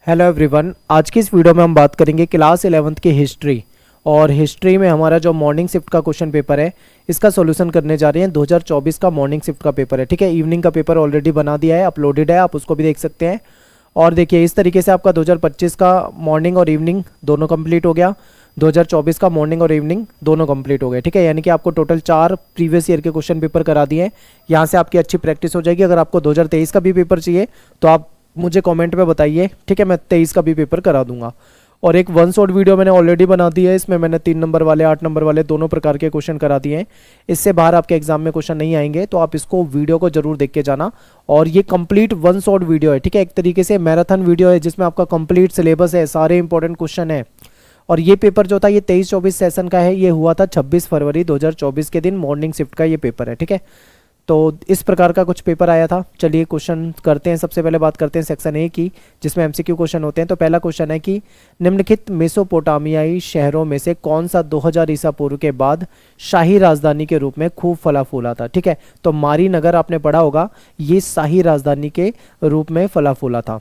Hello everyone, आज की इस वीडियो में हम बात करेंगे क्लास 11th की हिस्ट्री। और हिस्ट्री में हमारा जो मॉर्निंग शिफ्ट का क्वेश्चन पेपर है इसका सॉल्यूशन करने जा रहे हैं। 2024 का मॉर्निंग शिफ्ट का पेपर है, ठीक है। इवनिंग का पेपर ऑलरेडी बना दिया है, अपलोडेड है, आप उसको भी देख सकते हैं। और देखिए इस तरीके से आपका 2025 का मॉर्निंग और इवनिंग दोनों कंप्लीट हो गया, 2024 का मॉर्निंग और इवनिंग दोनों कंप्लीट हो गए, ठीक है। यानी कि आपको टोटल 4 प्रीवियस ईयर के क्वेश्चन पेपर करा दिए हैं। यहाँ से आपकी अच्छी प्रैक्टिस हो जाएगी। अगर आपको 2023 का भी पेपर चाहिए तो आप मुझे कमेंट में बताइए, ठीक है। मैं 23 का भी पेपर करा दूंगा। और एक वन शॉट वीडियो मैंने ऑलरेडी बना दी है, इसमें मैंने 3 नंबर वाले 8 नंबर वाले दोनों प्रकार के क्वेश्चन करा दिए हैं। इससे बाहर आपके एग्जाम में क्वेश्चन नहीं आएंगे, तो आप इसको वीडियो को जरूर देख के जाना। और ये कंप्लीट वन शॉट वीडियो है, ठीक है। एक तरीके से मैराथन वीडियो है जिसमें आपका कंप्लीट सिलेबस है, सारे इंपॉर्टेंट क्वेश्चन है। और ये पेपर जो था ये 23-24 सेशन का है, ये हुआ था 26 फरवरी 2024 के दिन मॉर्निंग शिफ्ट का ये पेपर है, ठीक है। तो इस प्रकार का कुछ पेपर आया था। चलिए क्वेश्चन करते हैं। सबसे पहले बात करते हैं सेक्शन ए की, जिसमें एमसीक्यू क्वेश्चन होते हैं। तो पहला क्वेश्चन है कि निम्नलिखित मेसोपोटामियाई शहरों में से कौन सा 2000 ईसा पूर्व के बाद शाही राजधानी के रूप में खूब फला फूला था, ठीक है। तो मारी नगर आपने पढ़ा होगा, ये शाही राजधानी के रूप में फला फूला था।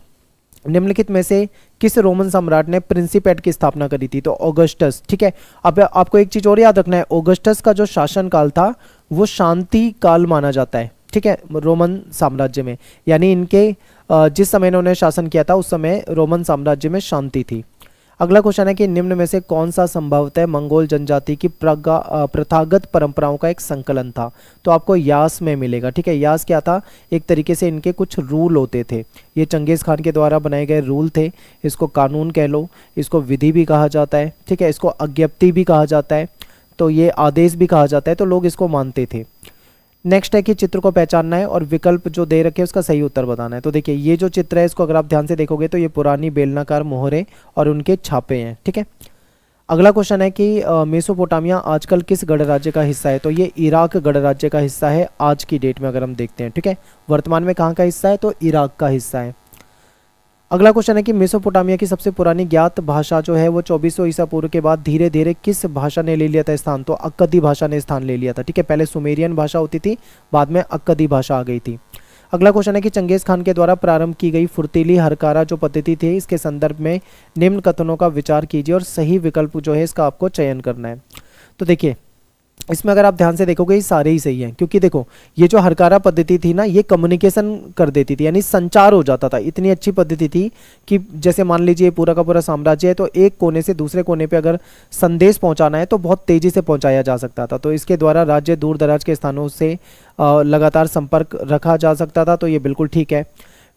निम्नलिखित में से किस रोमन सम्राट ने प्रिंसिपेट की स्थापना करी थी? तो ऑगस्टस, ठीक है। अब आपको एक चीज और याद रखना है, ऑगस्टस का जो शासन काल था वो शांति काल माना जाता है, ठीक है, रोमन साम्राज्य में। यानी इनके जिस समय इन्होंने शासन किया था उस समय रोमन साम्राज्य में शांति थी। अगला क्वेश्चन है कि निम्न में से कौन सा संभवतः मंगोल जनजाति की प्रथागत परंपराओं का एक संकलन था? तो आपको यास में मिलेगा, ठीक है। यास क्या था? एक तरीके से इनके कुछ रूल होते थे, ये चंगेज खान के द्वारा बनाए गए रूल थे। इसको कानून कह लो, इसको विधि भी कहा जाता है, ठीक है, इसको अज्ञप्ति भी कहा जाता है, तो ये आदेश भी कहा जाता है, तो लोग इसको मानते थे। नेक्स्ट है कि चित्र को पहचानना है और विकल्प जो दे रखे हैं उसका सही उत्तर बताना है। तो देखिए ये जो चित्र है इसको अगर आप ध्यान से देखोगे तो ये पुरानी बेलनाकार मोहरे और उनके छापे हैं, ठीक है। अगला क्वेश्चन है कि मेसोपोटामिया आजकल किस गणराज्य का हिस्सा है? तो ये इराक गणराज्य का हिस्सा है आज की डेट में, अगर हम देखते हैं, ठीक है। वर्तमान में कहाँ का हिस्सा है? तो इराक का हिस्सा है। अगला क्वेश्चन है कि मेसोपोटामिया की सबसे पुरानी ज्ञात भाषा जो है वो 2400 ईसा पूर्व के बाद धीरे धीरे किस भाषा ने ले लिया था स्थान? तो अक्कदी भाषा ने स्थान ले लिया था, ठीक है। पहले सुमेरियन भाषा होती थी, बाद में अक्कदी भाषा आ गई थी। अगला क्वेश्चन है कि चंगेज खान के द्वारा प्रारंभ की गई फुर्तीली हरकारा जो पद्धति थी इसके संदर्भ में निम्न कथनों का विचार कीजिए और सही विकल्प जो है इसका आपको चयन करना है। तो देखिए इसमें अगर आप ध्यान से देखोगे ये सारे ही सही हैं, क्योंकि देखो ये जो हरकारा पद्धति थी ना ये कम्युनिकेशन कर देती थी, यानी संचार हो जाता था। इतनी अच्छी पद्धति थी कि जैसे मान लीजिए पूरा का पूरा साम्राज्य है, तो एक कोने से दूसरे कोने पे अगर संदेश पहुंचाना है तो बहुत तेजी से पहुंचाया जा सकता था। तो इसके द्वारा राज्य दूर दराज के स्थानों से लगातार संपर्क रखा जा सकता था, तो ये बिल्कुल ठीक है।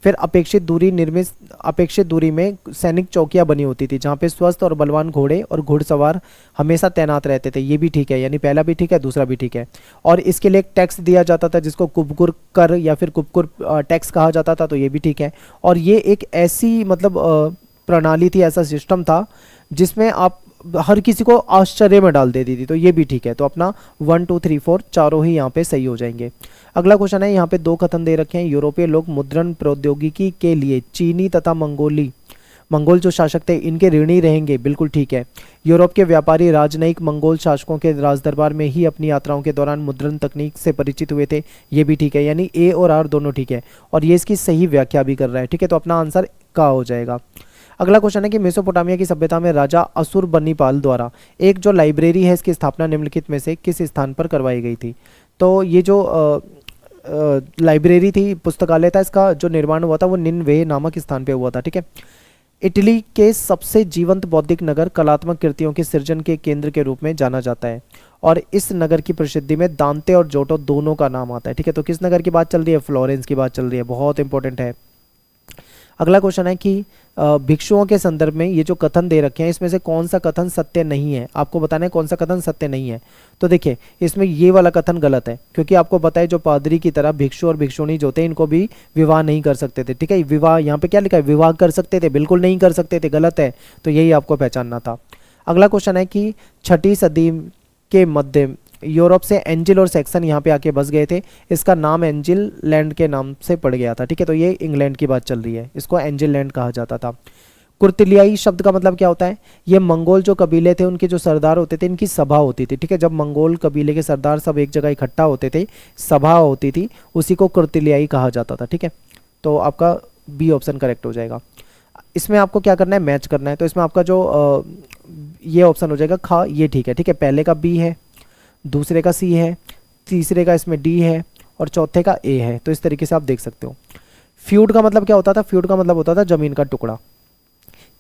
फिर अपेक्षित दूरी में सैनिक चौकियां बनी होती थी जहाँ पे स्वस्थ और बलवान घोड़े और घुड़सवार हमेशा तैनात रहते थे, ये भी ठीक है, यानी पहला भी ठीक है दूसरा भी ठीक है। और इसके लिए एक टैक्स दिया जाता था जिसको कुबकुर कर या फिर कुबकुर टैक्स कहा जाता था, तो ये भी ठीक है। और ये एक ऐसी मतलब प्रणाली थी, ऐसा सिस्टम था जिसमें आप हर किसी को आश्चर्य में डाल देती थी, तो ये भी ठीक है। तो अपना 1 2 3 4 चारों ही यहाँ पे सही हो जाएंगे। अगला क्वेश्चन है, यहाँ पे 2 कथन दे रखे हैं। यूरोपीय लोग मुद्रण प्रौद्योगिकी के लिए चीनी तथा मंगोल जो शासक थे इनके ऋणी रहेंगे, बिल्कुल ठीक है। यूरोप के व्यापारी राजनयिक मंगोल शासकों के राजदरबार में ही अपनी यात्राओं के दौरान मुद्रण तकनीक से परिचित हुए थे, ये भी ठीक है, यानी ए और आर दोनों ठीक है। और ये इसकी सही व्याख्या भी कर रहा है, ठीक है। तो अपना आंसर का हो जाएगा। अगला क्वेश्चन है कि मेसोपोटामिया की सभ्यता में राजा असुरबनीपाल द्वारा एक जो लाइब्रेरी है इसकी स्थापना निम्नलिखित में से किस स्थान पर करवाई गई थी? तो ये जो लाइब्रेरी थी, पुस्तकालय था, इसका जो निर्माण हुआ था वो निन्वे नामक स्थान पे हुआ था, ठीक है। इटली के सबसे जीवंत बौद्धिक नगर कलात्मक कृतियों के सृजन के केंद्र के रूप में जाना जाता है और इस नगर की प्रसिद्धि में दांते और जोटो दोनों का नाम आता है, ठीक है। तो किस नगर की बात चल रही है? फ्लोरेंस की बात चल रही है, बहुत इंपॉर्टेंट है। अगला क्वेश्चन है कि भिक्षुओं के संदर्भ में ये जो कथन दे रखे हैं इसमें से कौन सा कथन सत्य नहीं है? आपको बताना है कौन सा कथन सत्य नहीं है। तो देखिए इसमें ये वाला कथन गलत है, क्योंकि आपको पता है जो पादरी की तरह भिक्षु और भिक्षुणी जो थे इनको भी विवाह नहीं कर सकते थे, ठीक है। विवाह यहाँ पे क्या लिखा है? विवाह कर सकते थे, बिल्कुल नहीं कर सकते थे, गलत है। तो यही आपको पहचानना था। अगला क्वेश्चन है कि 6ठी सदी के मध्य यूरोप से एंजिल और सैक्सन यहाँ पे आके बस गए थे, इसका नाम एंजिल लैंड के नाम से पड़ गया था, ठीक है। तो ये इंग्लैंड की बात चल रही है, इसको एंजिल लैंड कहा जाता था। कुर्तिलियाई शब्द का मतलब क्या होता है? ये मंगोल जो कबीले थे उनके जो सरदार होते थे इनकी सभा होती थी, ठीक है। जब मंगोल कबीले के सरदार सब एक जगह इकट्ठा होते थे, सभा होती थी, उसी को कुर्तिलियाई कहा जाता था, ठीक है। तो आपका बी ऑप्शन करेक्ट हो जाएगा। इसमें आपको क्या करना है, मैच करना है। तो इसमें आपका जो ये ऑप्शन हो जाएगा खा, ये ठीक है। ठीक है, पहले का बी है, दूसरे का सी है, तीसरे का इसमें डी है और चौथे का ए है। तो इस तरीके से आप देख सकते हो। फ्यूड का मतलब क्या होता था, फ्यूड का मतलब होता था ज़मीन का टुकड़ा।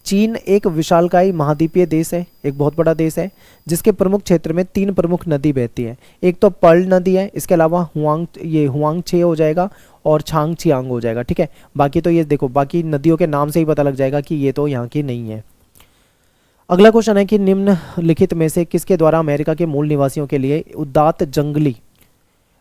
चीन एक विशालकाय महाद्वीपीय देश है, एक बहुत बड़ा देश है, जिसके प्रमुख क्षेत्र में 3 प्रमुख नदी बहती है। एक तो पर्ल नदी है, इसके अलावा हुआंग छे हो जाएगा और छांग चियांग हो जाएगा। ठीक है, बाकी तो ये देखो, बाकी नदियों के नाम से ही पता लग जाएगा कि ये तो यहाँ की नहीं है। अगला क्वेश्चन है कि निम्नलिखित में से किसके द्वारा अमेरिका के मूल निवासियों के लिए उदात्त जंगली,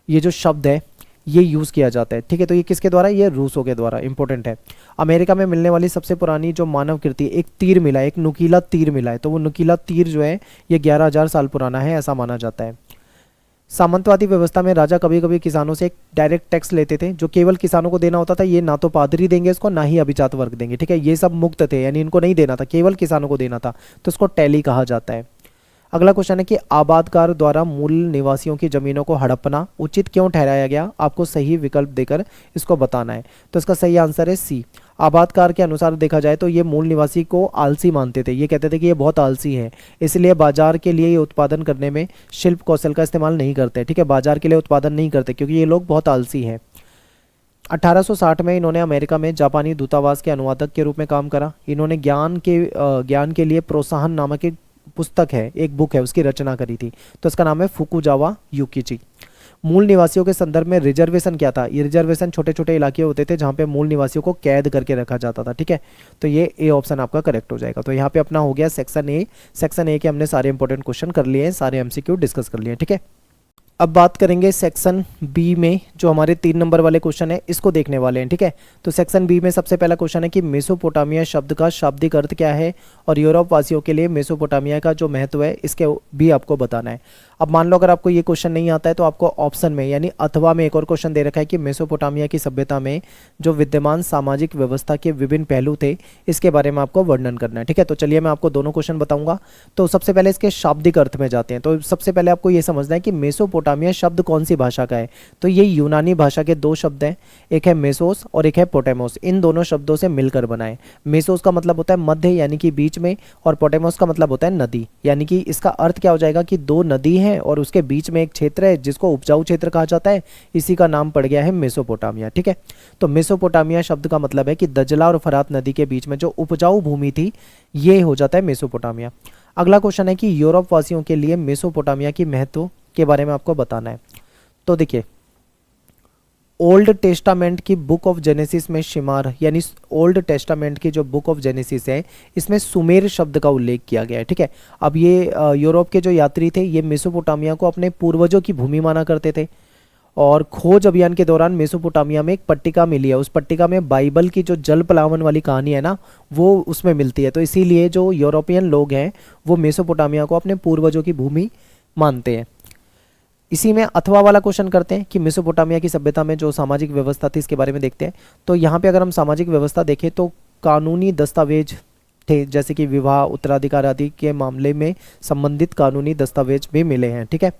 ये जो शब्द है ये यूज़ किया जाता है। ठीक है, तो ये किसके द्वारा, ये रूसों के द्वारा। इंपॉर्टेंट है। अमेरिका में मिलने वाली सबसे पुरानी जो मानव कृति, एक तीर मिला है, एक नुकीला तीर मिला है। तो वो नुकीला तीर जो है ये 11,000 साल पुराना है, ऐसा माना जाता है। सामंतवादी व्यवस्था में राजा कभी कभी किसानों से एक डायरेक्ट टैक्स लेते थे, जो केवल किसानों को देना होता था। ये ना तो पादरी देंगे इसको, ना ही अभिजात वर्ग देंगे। ठीक है, ये सब मुक्त थे, यानी इनको नहीं देना था, केवल किसानों को देना था। तो इसको टैली कहा जाता है। अगला क्वेश्चन है कि आबादकार द्वारा मूल निवासियों की जमीनों को हड़पना उचित क्यों ठहराया गया, आपको सही विकल्प देकर इसको बताना है। तो इसका सही आंसर है सी। आबादकार के अनुसार देखा जाए तो ये मूल निवासी को आलसी मानते थे। ये कहते थे कि ये बहुत आलसी है, इसलिए बाजार के लिए ये उत्पादन करने में शिल्प कौशल का इस्तेमाल नहीं करते। ठीक है, बाजार के लिए उत्पादन नहीं करते क्योंकि ये लोग बहुत आलसी हैं। 1860 में इन्होंने अमेरिका में जापानी दूतावास के अनुवादक के रूप में काम करा। इन्होंने ज्ञान के लिए प्रोत्साहन नामक एक पुस्तक है, एक बुक है, उसकी रचना करी थी। तो इसका नाम है फुकुजावा युकिची। मूल निवासियों के संदर्भ में रिजर्वेशन क्या था, ये रिजर्वेशन छोटे छोटे इलाके होते थे जहाँ पे मूल निवासियों को कैद करके रखा जाता था। ठीक है, तो ये ए ऑप्शन आपका करेक्ट हो जाएगा। तो यहाँ पे अपना हो गया सेक्शन ए। सेक्शन ए के हमने सारे इंपॉर्टेंट क्वेश्चन कर लिए हैं, सारे एमसीक्यू डिस्कस कर लिए हैं। ठीक है, अब बात करेंगे सेक्शन बी में, जो हमारे 3 नंबर वाले क्वेश्चन है इसको देखने वाले हैं। ठीक है, तो सेक्शन बी में सबसे पहला क्वेश्चन है कि मेसोपोटामिया शब्द का शाब्दिक अर्थ क्या है और यूरोप वासियों के लिए मेसोपोटामिया का जो महत्व है इसके भी आपको बताना है। अब मान लो अगर आपको ये क्वेश्चन नहीं आता है तो आपको ऑप्शन में यानी अथवा में एक और क्वेश्चन दे रखा है कि मेसोपोटामिया की सभ्यता में जो विद्यमान सामाजिक व्यवस्था के विभिन्न पहलू थे इसके बारे में आपको वर्णन करना है। ठीक है, तो चलिए मैं आपको दोनों क्वेश्चन बताऊंगा। तो सबसे पहले इसके शाब्दिक अर्थ में जाते हैं। तो सबसे पहले आपको ये समझना है कि मेसोपोटामिया शब्द कौन सी भाषा का है। तो ये यूनानी भाषा के 2 शब्द हैं, एक है मेसोस और एक है पोटेमोस। इन दोनों शब्दों से मिलकर बना है। मेसोस का मतलब होता है मध्य यानी कि बीच में, और पोटेमोस का मतलब होता है नदी। यानी कि इसका अर्थ क्या हो जाएगा कि 2 नदी हैं और उसके बीच में एक क्षेत्र है जिसको उपजाऊ क्षेत्र कहा जाता है, इसी का नाम पड़ गया है मेसोपोटामिया। ठीक है, तो मेसोपोटामिया शब्द का मतलब है कि दजला और फरात नदी के बीच में जो उपजाऊ भूमि थी ये हो जाता है मेसोपोटामिया। अगला क्वेश्चन है कि यूरोप वासियों के लिए मेसोपोटामिया की महत्व के बारे में आपको बताना है। तो देखिए, ओल्ड टेस्टामेंट की बुक ऑफ जेनेसिस में शिमार यानी ओल्ड टेस्टामेंट की जो बुक ऑफ जेनेसिस है इसमें सुमेर शब्द का उल्लेख किया गया है। ठीक है, अब ये यूरोप के जो यात्री थे ये मेसोपोटामिया को अपने पूर्वजों की भूमि माना करते थे, और खोज अभियान के दौरान मेसोपोटामिया में एक पट्टिका मिली है। उस पट्टिका में बाइबल की जो जल पलावन वाली कहानी है ना वो उसमें मिलती है। तो इसीलिए जो यूरोपियन लोग हैं वो मेसोपोटामिया को अपने पूर्वजों की भूमि मानते हैं। इसी में अथवा वाला क्वेश्चन करते हैं कि मेसोपोटामिया की सभ्यता में जो सामाजिक व्यवस्था थी इसके बारे में देखते हैं। तो यहाँ पे अगर हम सामाजिक व्यवस्था देखें तो कानूनी दस्तावेज थे, जैसे कि विवाह, उत्तराधिकार आदि के मामले में संबंधित कानूनी दस्तावेज भी मिले हैं। ठीक है,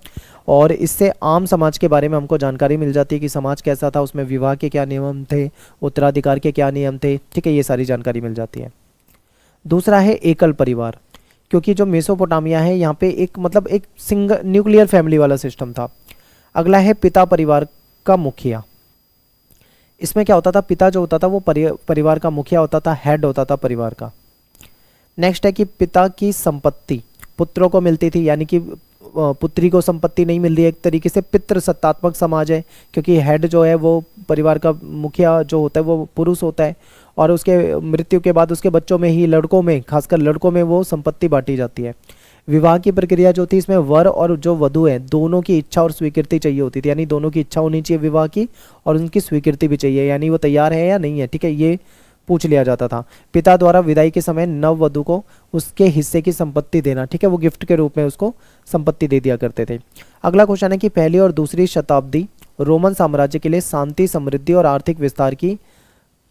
और इससे आम समाज के बारे में हमको जानकारी मिल जाती है कि समाज कैसा था, उसमें विवाह के क्या नियम थे, उत्तराधिकार के क्या नियम थे। ठीक है, ये सारी जानकारी मिल जाती है। दूसरा है एकल परिवार, क्योंकि जो मेसोपोटामिया है यहाँ पे एक मतलब एक सिंगल न्यूक्लियर फैमिली वाला सिस्टम था। अगला है पिता परिवार का मुखिया। इसमें क्या होता था, पिता जो होता था वो परिवार का मुखिया होता था, हेड होता था परिवार का। नेक्स्ट है कि पिता की संपत्ति पुत्रों को मिलती थी, यानी कि पुत्री को संपत्ति नहीं मिल रही है। एक तरीके से पितृसत्तात्मक समाज है, क्योंकि हेड जो है वो परिवार का मुखिया जो होता है वो पुरुष होता है, और उसके मृत्यु के बाद उसके बच्चों में ही, लड़कों में, खासकर लड़कों में वो संपत्ति बांटी जाती है। विवाह की प्रक्रिया जो थी इसमें वर और जो वधू है दोनों की इच्छा और स्वीकृति चाहिए होती थी, यानी दोनों की इच्छा होनी चाहिए विवाह की और उनकी स्वीकृति भी चाहिए, यानी वो तैयार है या नहीं है। ठीक है, ये पूछ लिया जाता था। पिता द्वारा विदाई के समय नव वधु को उसके हिस्से की संपत्ति देना, ठीक है, वो गिफ्ट के रूप में उसको संपत्ति दे दिया करते थे। अगला क्वेश्चन है कि पहली और दूसरी शताब्दी रोमन साम्राज्य के लिए शांति, समृद्धि और आर्थिक विस्तार की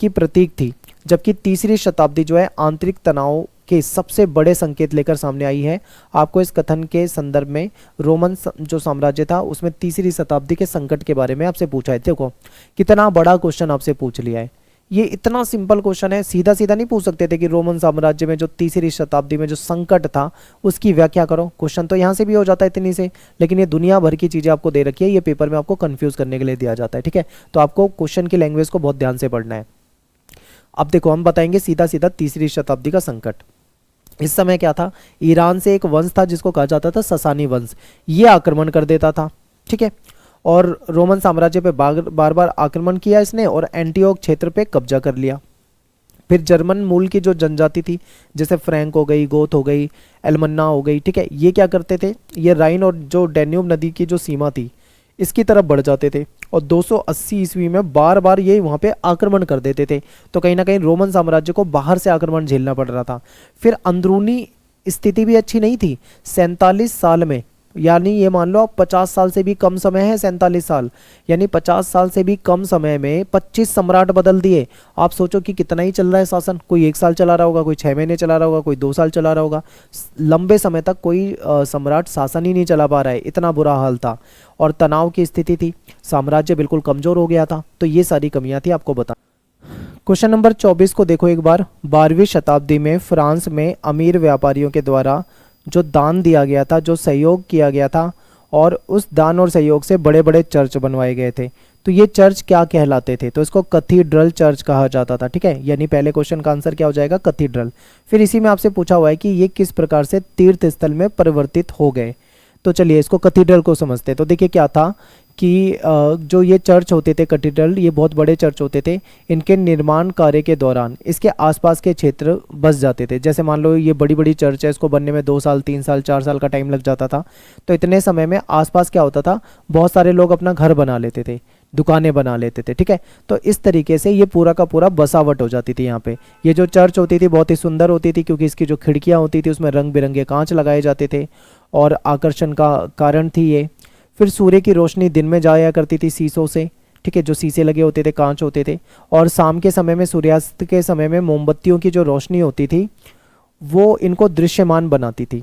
प्रतीक थी, जबकि तीसरी शताब्दी जो है आंतरिक तनाव के सबसे बड़े संकेत लेकर सामने आई है। आपको इस कथन के संदर्भ में रोमन जो साम्राज्य था उसमें तीसरी शताब्दी के संकट के बारे में आपसे पूछा है। देखो कितना बड़ा क्वेश्चन आपसे पूछ लिया है। ये इतना सिंपल क्वेश्चन है, सीधा सीधा नहीं पूछ सकते थे कि रोमन साम्राज्य में जो तीसरी शताब्दी में जो संकट था उसकी व्याख्या करो। क्वेश्चन तो यहाँ से भी हो जाता है इतनी से, लेकिन ये दुनिया भर की चीज़ें आपको दे रखी है, ये पेपर में आपको कंफ्यूज करने के लिए दिया जाता है। ठीक है, तो आपको क्वेश्चन की लैंग्वेज को बहुत ध्यान से पढ़ना है। अब देखो हम बताएंगे सीधा सीधा तीसरी शताब्दी का संकट। इस समय क्या था, ईरान से एक वंश था जिसको कहा जाता था ससानी वंश, ये आक्रमण कर देता था। ठीक है, और रोमन साम्राज्य पे बार बार आक्रमण किया इसने और एंटीओक क्षेत्र पे कब्जा कर लिया। फिर जर्मन मूल की जो जनजाति थी, जैसे फ्रैंक हो गई, गोथ हो गई, एलमन्ना हो गई, ठीक है, ये क्या करते थे, ये राइन और जो डैन्यूब नदी की जो सीमा थी इसकी तरफ बढ़ जाते थे और 280 ईस्वी में बार बार ये वहाँ पे आक्रमण कर देते थे। तो कहीं ना कहीं रोमन साम्राज्य को बाहर से आक्रमण झेलना पड़ रहा था। फिर अंदरूनी स्थिति भी अच्छी नहीं थी। 47 साल में, यानी ये मान लो आप 50 साल से भी कम समय है, 47 साल यानी 50 साल से भी कम समय में 25 सम्राट बदल दिए। आप सोचो कि कितना ही चल रहा है शासन, कोई 1 साल चला रहा होगा, कोई 6 महीने चला रहा होगा, कोई 2 साल चला रहा होगा, लंबे समय तक कोई सम्राट शासन ही नहीं चला पा रहा है, इतना बुरा हाल था और तनाव की स्थिति थी, साम्राज्य बिल्कुल कमजोर हो गया था। तो ये सारी कमियां थी, आपको बता। क्वेश्चन नंबर 24 को देखो एक बार। 12वीं शताब्दी में फ्रांस में अमीर व्यापारियों के द्वारा जो दान दिया गया था, जो सहयोग किया गया था, और उस दान और सहयोग से बड़े बड़े चर्च बनवाए गए थे। तो ये चर्च क्या कहलाते थे, तो इसको कैथीड्रल चर्च कहा जाता था। ठीक है, यानी पहले क्वेश्चन का आंसर क्या हो जाएगा, कैथीड्रल। फिर इसी में आपसे पूछा हुआ है कि ये किस प्रकार से तीर्थ स्थल में परिवर्तित हो गए। तो चलिए इसको कैथीड्रल को समझते हैं। तो देखिए क्या था कि जो ये चर्च होते थे कैथीड्रल, ये बहुत बड़े चर्च होते थे। इनके निर्माण कार्य के दौरान इसके आसपास के क्षेत्र बस जाते थे। जैसे मान लो ये बड़ी बड़ी चर्च है, इसको बनने में 2 साल 3 साल 4 साल का टाइम लग जाता था। तो इतने समय में आसपास क्या होता था, बहुत सारे लोग अपना घर बना लेते थे, दुकानें बना लेते थे। ठीक है, तो इस तरीके से ये पूरा का पूरा बसावट हो जाती थी यहाँ पे। ये जो चर्च होती थी बहुत ही सुंदर होती थी, क्योंकि इसकी जो खिड़कियाँ होती थी उसमें रंग बिरंगे कांच लगाए जाते थे और आकर्षण का कारण थी ये। फिर सूर्य की रोशनी दिन में जाया करती थी शीशों से, ठीक है, जो शीशे लगे होते थे, कांच होते थे, और शाम के समय में, सूर्यास्त के समय में मोमबत्तियों की जो रोशनी होती थी वो इनको दृश्यमान बनाती थी।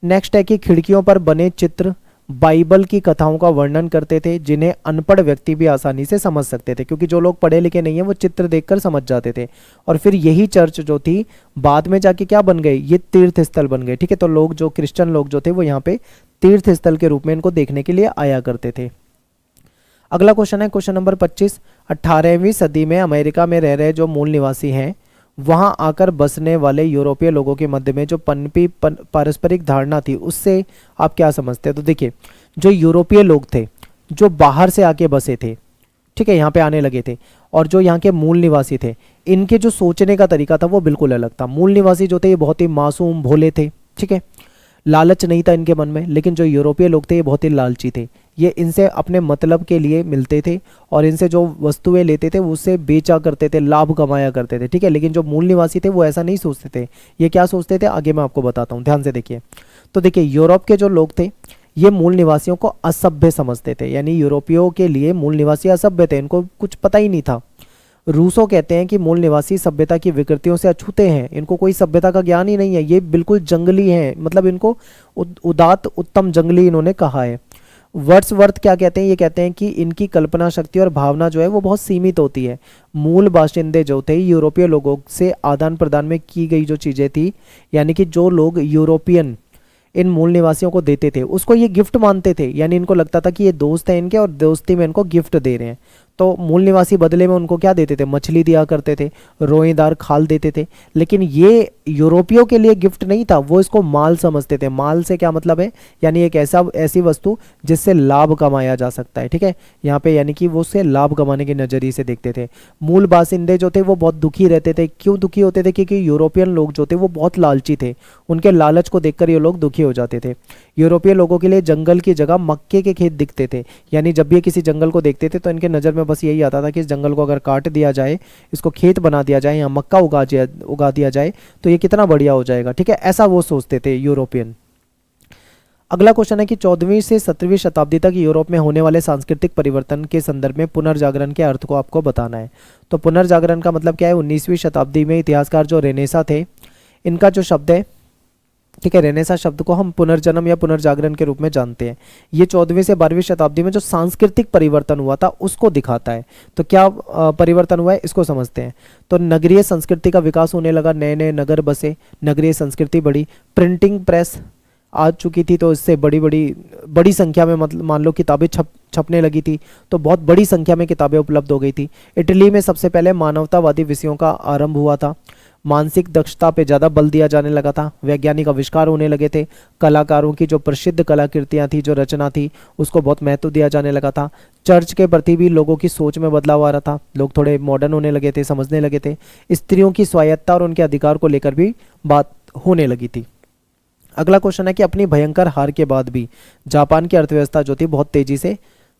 नेक्स्ट है कि खिड़कियों पर बने चित्र बाइबल की कथाओं का वर्णन करते थे, जिन्हें अनपढ़ व्यक्ति भी आसानी से समझ सकते थे, क्योंकि जो लोग पढ़े लिखे नहीं है वो चित्र देखकर समझ जाते थे। और फिर यही चर्च जो थी बाद में जाके क्या बन गई, ये तीर्थ स्थल बन गए। ठीक है, तो लोग जो क्रिश्चियन लोग जो थे वो यहाँ पे तीर्थ स्थल के रूप में इनको देखने के लिए आया करते थे। अगला क्वेश्चन है क्वेश्चन नंबर 25। 18वीं सदी में अमेरिका में रह रहे जो मूल निवासी हैं, वहां आकर बसने वाले यूरोपीय लोगों के मध्य में जो पनपी पारस्परिक धारणा थी, उससे आप क्या समझते हैं। तो देखिए जो यूरोपीय लोग थे जो बाहर से आके बसे थे, ठीक है, यहाँ पे आने लगे थे, और जो यहाँ के मूल निवासी थे, इनके जो सोचने का तरीका था वो बिल्कुल अलग था। मूल निवासी जो थे ये बहुत ही मासूम भोले थे, ठीक है, लालच नहीं था इनके मन में। लेकिन जो यूरोपीय लोग थे ये बहुत ही लालची थे। ये इनसे अपने मतलब के लिए मिलते थे और इनसे जो वस्तुएं लेते थे उससे बेचा करते थे, लाभ कमाया करते थे। ठीक है, लेकिन जो मूल निवासी थे वो ऐसा नहीं सोचते थे। ये क्या सोचते थे, आगे मैं आपको बताता हूँ, ध्यान से देखिए। तो देखिए यूरोप के जो लोग थे ये मूल निवासियों को असभ्य समझते थे, यानी यूरोपियों के लिए मूल निवासी असभ्य थे, इनको कुछ पता ही नहीं था। रूसो कहते हैं कि मूल निवासी सभ्यता की विकृतियों से अछूते हैं, इनको कोई सभ्यता का ज्ञान ही नहीं है, ये बिल्कुल जंगली हैं, मतलब इनको उदात्त उत्तम जंगली इन्होंने कहा है। वर्ड्सवर्थ क्या कहते हैं, ये कहते हैं कि इनकी कल्पना शक्ति और भावना जो है वो बहुत सीमित होती है। मूल बाशिंदे जो थे यूरोपीय लोगों से आदान प्रदान में की गई जो चीज़ें थी, यानी कि जो लोग यूरोपियन इन मूल निवासियों को देते थे उसको ये गिफ्ट मानते थे, यानी इनको लगता था कि ये दोस्त हैं इनके और दोस्ती में इनको गिफ्ट दे रहे हैं। तो मूल निवासी बदले में उनको क्या देते थे, मछली दिया करते थे, रोएदार खाल देते थे। लेकिन ये यूरोपियों के लिए गिफ्ट नहीं था, वो इसको माल समझते थे। माल से क्या मतलब है, यानी एक ऐसी वस्तु जिससे लाभ कमाया जा सकता है। ठीक है, यहाँ पे यानी कि वो उससे लाभ कमाने के नजरिए से देखते थे। मूल बासिंदे जो थे वो बहुत दुखी रहते थे। क्यों दुखी होते थे, क्योंकि यूरोपियन लोग जो थे वो बहुत लालची थे, उनके लालच को देखकर ये लोग दुखी हो जाते थे। यूरोपीय लोगों के लिए जंगल की जगह मक्के के खेत दिखते थे, यानी जब भी ये किसी जंगल को देखते थे तो इनके नज़र में बस यही आता था कि इस जंगल को अगर काट दिया जाए, इसको खेत बना दिया जाए, यहाँ मक्का उगा दिया जाए तो ये कितना बढ़िया हो जाएगा। ठीक है, ऐसा वो सोचते थे यूरोपियन। अगला क्वेश्चन है कि 14वीं से 17वीं शताब्दी तक यूरोप में होने वाले सांस्कृतिक परिवर्तन के संदर्भ में पुनर्जागरण के अर्थ को आपको बताना है। तो पुनर्जागरण का मतलब क्या है, 19वीं शताब्दी में इतिहासकार जो रेनेसा थे, इनका जो शब्द है ठीक है, रेनेसा शब्द को हम पुनर्जन्म या पुनर्जागरण के रूप में जानते हैं। ये 14वीं से 12वीं शताब्दी में जो सांस्कृतिक परिवर्तन हुआ था उसको दिखाता है। तो क्या परिवर्तन हुआ है इसको समझते हैं। तो नगरीय संस्कृति का विकास होने लगा, नए नए नगर बसे, नगरीय संस्कृति बढ़ी, प्रिंटिंग प्रेस आ चुकी थी, तो इससे बड़ी बड़ी बड़ी संख्या में मतलब मान लो किताबें छपने लगी थी, तो बहुत बड़ी संख्या में किताबें उपलब्ध हो गई थी। इटली में सबसे पहले मानवतावादी विषयों का आरंभ हुआ था। मानसिक दक्षता पे ज़्यादा बल दिया जाने लगा था। वैज्ञानिक आविष्कार होने लगे थे। कलाकारों की जो प्रसिद्ध कलाकृतियाँ थी, जो रचना थी, उसको बहुत महत्व दिया जाने लगा था। चर्च के प्रति भी लोगों की सोच में बदलाव आ रहा था, लोग थोड़े मॉडर्न होने लगे थे, समझने लगे थे। स्त्रियों की स्वायत्तता और उनके अधिकार को लेकर भी बात होने लगी थी। अगला क्वेश्चन है कि अपनी भयंकर हार के बाद भी जापान की अर्थव्यवस्था जो थी बहुत तेजी से